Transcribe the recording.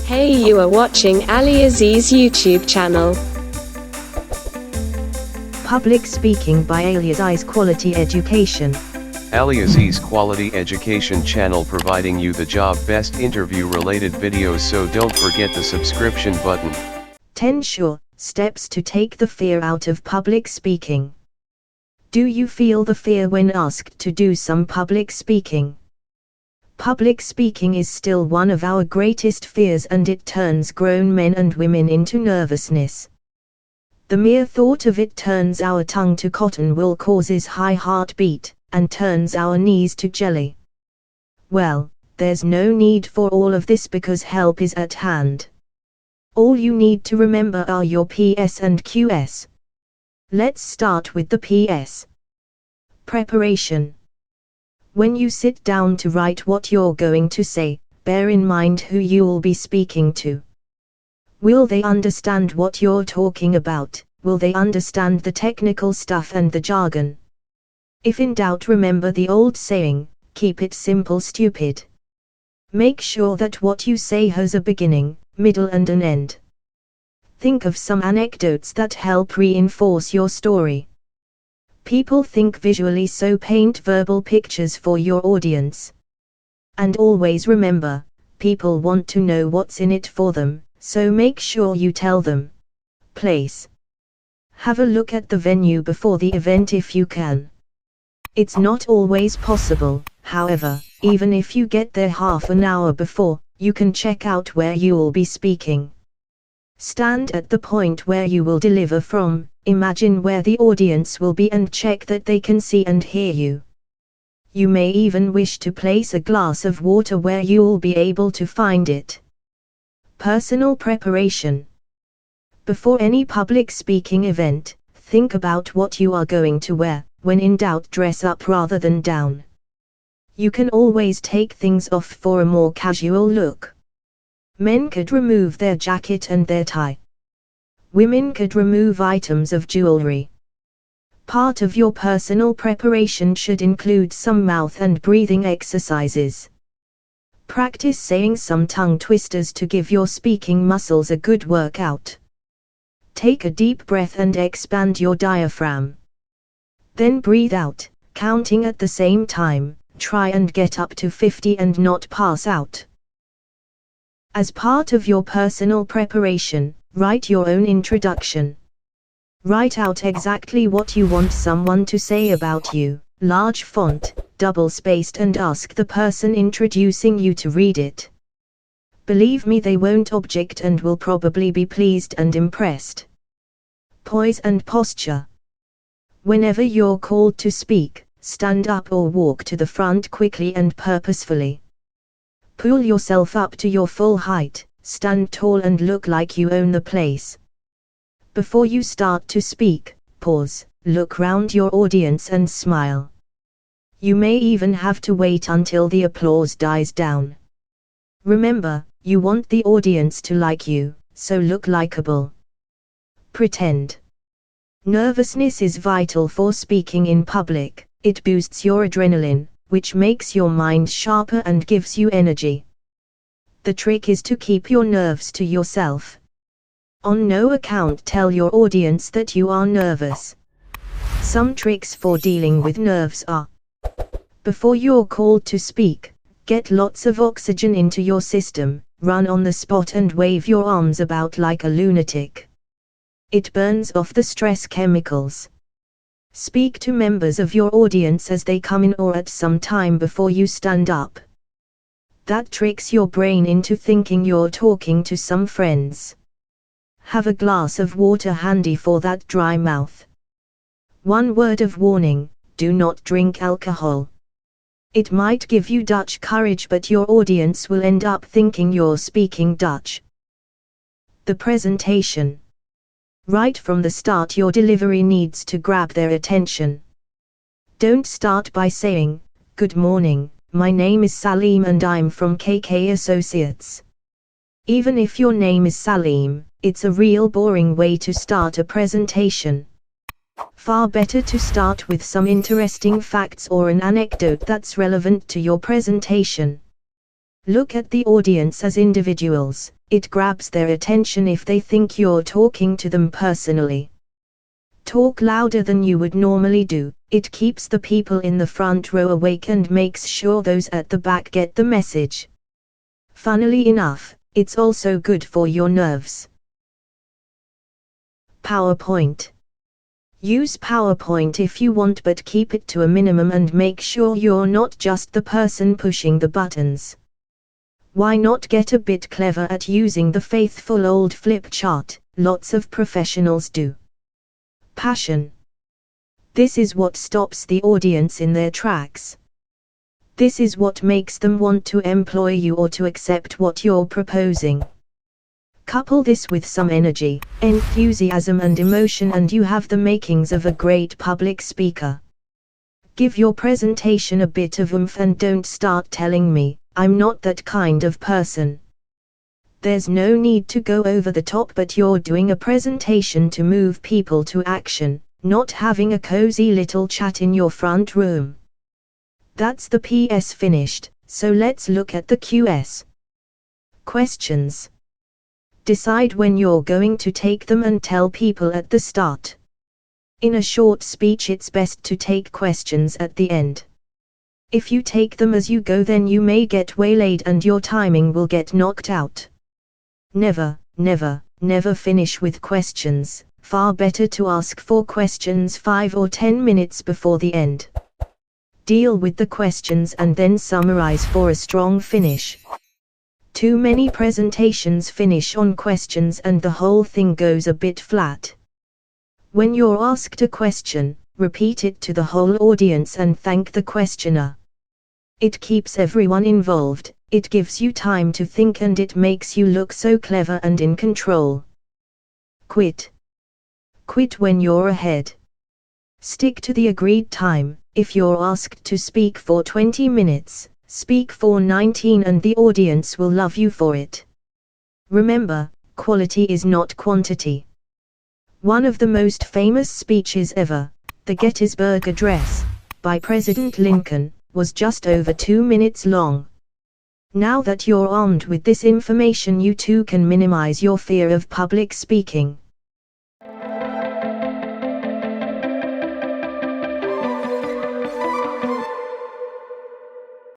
Hey, you are watching AliAziz YouTube channel. Public Speaking by AliAzizQualityEducation. AliAziz Quality Education channel providing you the job best interview related videos, so don't forget the subscription button. 10 sure steps to take the fear out of public speaking. Do you feel the fear when asked to do some public speaking? Public speaking is still one of our greatest fears, and it turns grown men and women into nervousness. The mere thought of it turns our tongue to cotton wool, causes high heartbeat, and turns our knees to jelly. Well, there's no need for all of this because help is at hand. All you need to remember are your PS and QS. Let's start with the PS. Preparation. When you sit down to write what you're going to say, bear in mind who you'll be speaking to. Will they understand what you're talking about? Will they understand the technical stuff and the jargon? If in doubt, remember the old saying, keep it simple, stupid. Make sure that what you say has a beginning, middle and an end. Think of some anecdotes that help reinforce your story. People think visually, so paint verbal pictures for your audience. And always remember, people want to know what's in it for them, so make sure you tell them. Place. Have a look at the venue before the event if you can. It's not always possible, however, even if you get there half an hour before, you can check out where you'll be speaking. Stand at the point where you will deliver from, imagine where the audience will be and check that they can see and hear you. You may even wish to place a glass of water where you'll be able to find it. Personal preparation. Before any public speaking event, think about what you are going to wear. When in doubt, dress up rather than down. You can always take things off for a more casual look. Men could remove their jacket and their tie. Women could remove items of jewelry. Part of your personal preparation should include some mouth and breathing exercises. Practice saying some tongue twisters to give your speaking muscles a good workout. Take a deep breath and expand your diaphragm. Then breathe out, counting at the same time. Try and get up to 50 and not pass out. As part of your personal preparation, write your own introduction. Write out exactly what you want someone to say about you, large font, double-spaced, and ask the person introducing you to read it. Believe me, they won't object and will probably be pleased and impressed. Poise and posture. Whenever you're called to speak, stand up or walk to the front quickly and purposefully. Pull yourself up to your full height, stand tall and look like you own the place. Before you start to speak, pause, look round your audience and smile. You may even have to wait until the applause dies down. Remember, you want the audience to like you, so look likable. Pretend. Nervousness is vital for speaking in public. It boosts your adrenaline, which makes your mind sharper and gives you energy. The trick is to keep your nerves to yourself. On no account tell your audience that you are nervous. Some tricks for dealing with nerves are: before you're called to speak, get lots of oxygen into your system, run on the spot and wave your arms about like a lunatic. It burns off the stress chemicals. Speak to members of your audience as they come in or at some time before you stand up. That tricks your brain into thinking you're talking to some friends. Have a glass of water handy for that dry mouth. One word of warning: do not drink alcohol. It might give you Dutch courage, but your audience will end up thinking you're speaking Dutch. The presentation. Right from the start, your delivery needs to grab their attention. Don't start by saying, "Good morning, my name is Salim and I'm from KK Associates." Even if your name is Salim, it's a real boring way to start a presentation. Far better to start with some interesting facts or an anecdote that's relevant to your presentation. Look at the audience as individuals. it grabs their attention if they think you're talking to them personally. Talk louder than you would normally do, it keeps the people in the front row awake and makes sure those at the back get the message. Funnily enough, it's also good for your nerves. PowerPoint. Use PowerPoint if you want, but keep it to a minimum and make sure you're not just the person pushing the buttons. Why not get a bit clever at using the faithful old flip chart? Lots of professionals do. Passion. This is what stops the audience in their tracks. This is what makes them want to employ you or to accept what you're proposing. Couple this with some energy, enthusiasm and emotion and you have the makings of a great public speaker. Give your presentation a bit of oomph and don't start telling me, "I'm not that kind of person." There's no need to go over the top, but you're doing a presentation to move people to action, not having a cozy little chat in your front room. That's the PS finished, so let's look at the QS. Questions. Decide when you're going to take them and tell people at the start. In a short speech it's best to take questions at the end. If you take them as you go, then you may get waylaid and your timing will get knocked out. Never, never, never finish with questions. Far better to ask 4 questions 5 or 10 minutes before the end. Deal with the questions and then summarize for a strong finish. Too many presentations finish on questions and the whole thing goes a bit flat. When you're asked a question, repeat it to the whole audience and thank the questioner. It keeps everyone involved, it gives you time to think and it makes you look so clever and in control. Quit. Quit when you're ahead. Stick to the agreed time. If you're asked to speak for 20 minutes, speak for 19 and the audience will love you for it. Remember, quality is not quantity. One of the most famous speeches ever, the Gettysburg Address, by President Lincoln, was just over 2 minutes long. Now that you're armed with this information, you too can minimize your fear of public speaking.